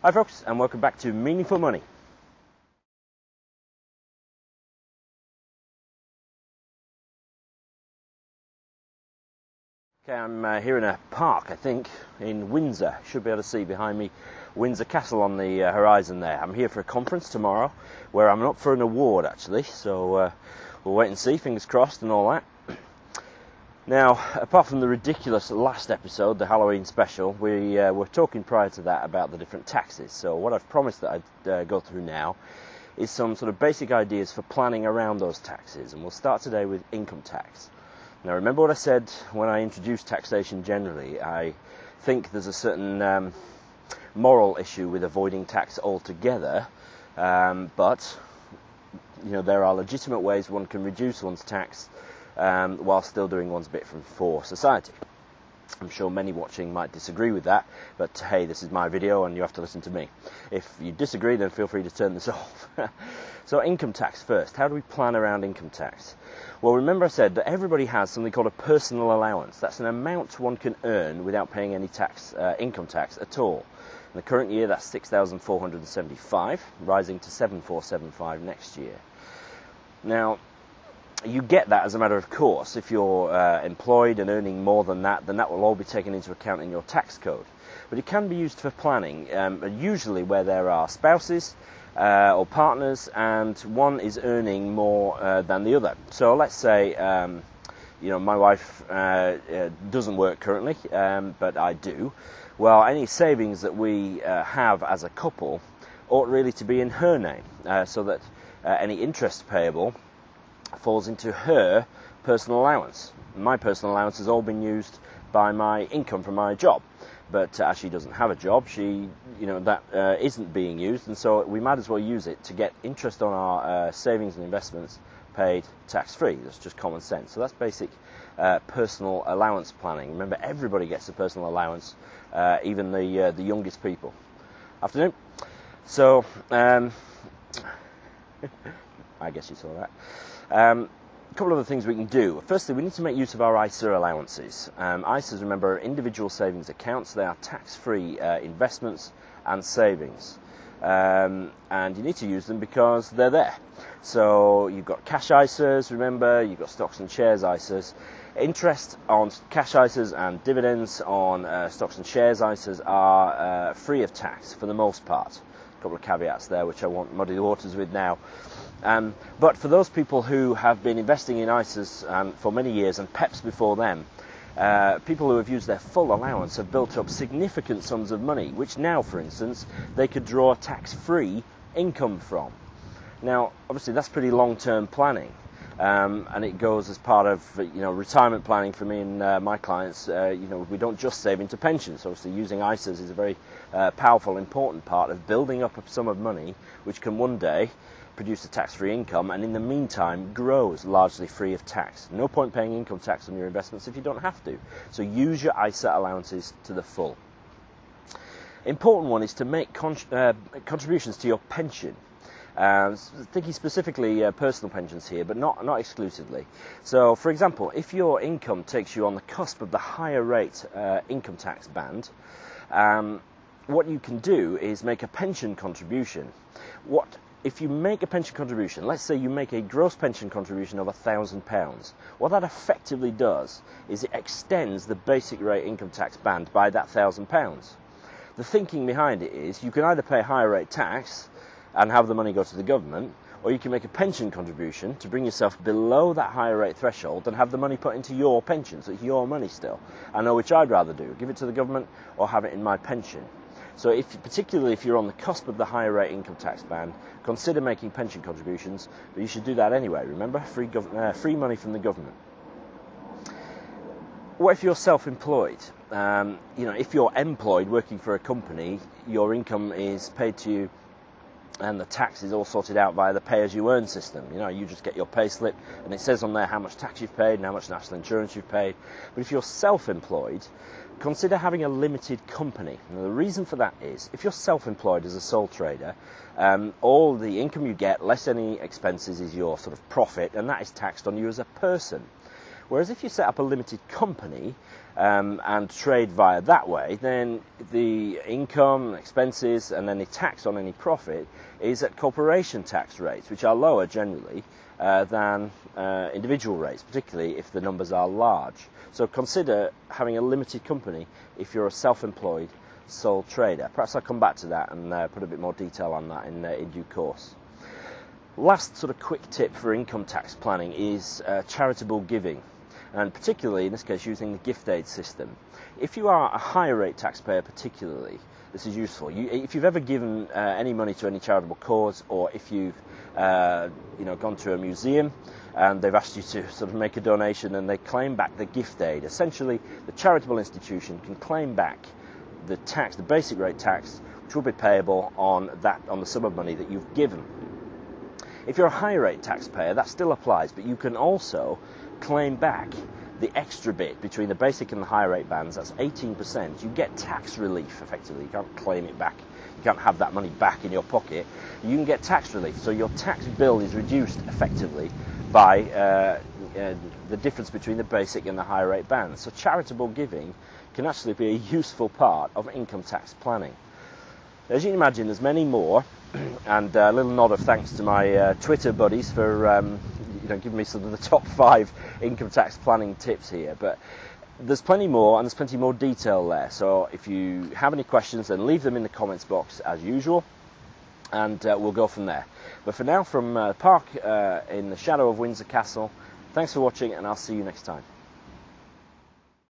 Hi folks, and welcome back to Meaningful Money. Okay, I'm here in a park, I think, in Windsor. Should be able to see behind me Windsor Castle on the horizon there. I'm here for a conference tomorrow where I'm up for an award actually, so we'll wait and see, fingers crossed and all that. Now, apart from the ridiculous last episode, the Halloween special, we were talking prior to that about the different taxes. So what I've promised that I'd go through now is some sort of basic ideas for planning around those taxes. And we'll start today with income tax. Now, remember what I said when I introduced taxation generally. I think there's a certain moral issue with avoiding tax altogether, but there are legitimate ways one can reduce one's tax while still doing one's bit for society. I'm sure many watching might disagree with that, but hey, this is my video and you have to listen to me. If you disagree, then feel free to turn this off. So income tax first. How do we plan around income tax? Well, remember I said that everybody has something called a personal allowance. That's an amount one can earn without paying any tax, income tax at all. In the current year, that's $6,475, rising to $7,475 next year. Now, you get that as a matter of course. If you're employed and earning more than that, then that will all be taken into account in your tax code. But it can be used for planning, usually where there are spouses or partners and one is earning more than the other. So let's say, my wife doesn't work currently, but I do. Well, any savings that we have as a couple ought really to be in her name, so that any interest payable falls into her personal allowance. My personal allowance has all been used by my income from my job, but as she doesn't have a job, that isn't being used, and so we might as well use it to get interest on our savings and investments paid tax-free. That's just common sense. So that's basic personal allowance planning. Remember, everybody gets a personal allowance, even the youngest people. Afternoon. So I guess you saw that. A couple of other things we can do. Firstly, we need to make use of our ISA allowances. ISAs, remember, are individual savings accounts. They are tax-free investments and savings. And you need to use them because they're there. So you've got cash ISAs, remember, you've got stocks and shares ISAs. Interest on cash ISAs and dividends on stocks and shares ISAs are free of tax for the most part. A couple of caveats there which I won't muddy the waters with now. But for those people who have been investing in ISAs for many years and PEPs before them, people who have used their full allowance have built up significant sums of money, which now, for instance, they could draw tax-free income from. Now, obviously, that's pretty long-term planning, and it goes as part of retirement planning for me and my clients. We don't just save into pensions. Obviously, using ISAs is a very powerful, important part of building up a sum of money, which can one day produce a tax-free income, and in the meantime grows largely free of tax. No point paying income tax on your investments if you don't have to. So use your ISA allowances to the full. Important one is to make contributions to your pension. Thinking specifically personal pensions here, but not exclusively. So, for example, if your income takes you on the cusp of the higher rate income tax band, what you can do is make a pension contribution. If you make a pension contribution, let's say you make a gross pension contribution of £1,000, what that effectively does is it extends the basic rate income tax band by that £1,000. The thinking behind it is you can either pay higher rate tax and have the money go to the government, or you can make a pension contribution to bring yourself below that higher rate threshold and have the money put into your pension, so it's your money still. I know which I'd rather do, give it to the government or have it in my pension. So particularly if you're on the cusp of the higher rate income tax band, consider making pension contributions, but you should do that anyway. Remember, free money from the government. What if you're self-employed? If you're employed working for a company, your income is paid to you and the tax is all sorted out via the pay-as-you-earn system. You just get your pay slip and it says on there how much tax you've paid and how much national insurance you've paid. But if you're self-employed, consider having a limited company. Now, the reason for that is, if you're self-employed as a sole trader, all the income you get, less any expenses, is your sort of profit, and that is taxed on you as a person. Whereas if you set up a limited company and trade via that way, then the income, expenses, and any tax on any profit is at corporation tax rates, which are lower generally than individual rates, particularly if the numbers are large. So consider having a limited company if you're a self-employed sole trader. Perhaps I'll come back to that and put a bit more detail on that in due course. Last sort of quick tip for income tax planning is charitable giving, and particularly in this case using the gift aid system. If you are a higher rate taxpayer particularly, this is useful. If you've ever given any money to any charitable cause, or if you've gone to a museum and they've asked you to sort of make a donation and they claim back the gift aid, essentially the charitable institution can claim back the tax, the basic rate tax, which will be payable on the sum of money that you've given. If you're a higher rate taxpayer, that still applies, but you can also claim back the extra bit between the basic and the higher rate bands. That's 18%. You get tax relief, effectively. You can't claim it back. You can't have that money back in your pocket. You can get tax relief. So your tax bill is reduced, effectively, by the difference between the basic and the higher rate bands. So charitable giving can actually be a useful part of income tax planning. As you can imagine, there's many more, and a little nod of thanks to my Twitter buddies for giving me some of the top 5 income tax planning tips here. But there's plenty more, and there's plenty more detail there. So if you have any questions, then leave them in the comments box as usual, and we'll go from there. But for now, from the park in the shadow of Windsor Castle, thanks for watching, and I'll see you next time.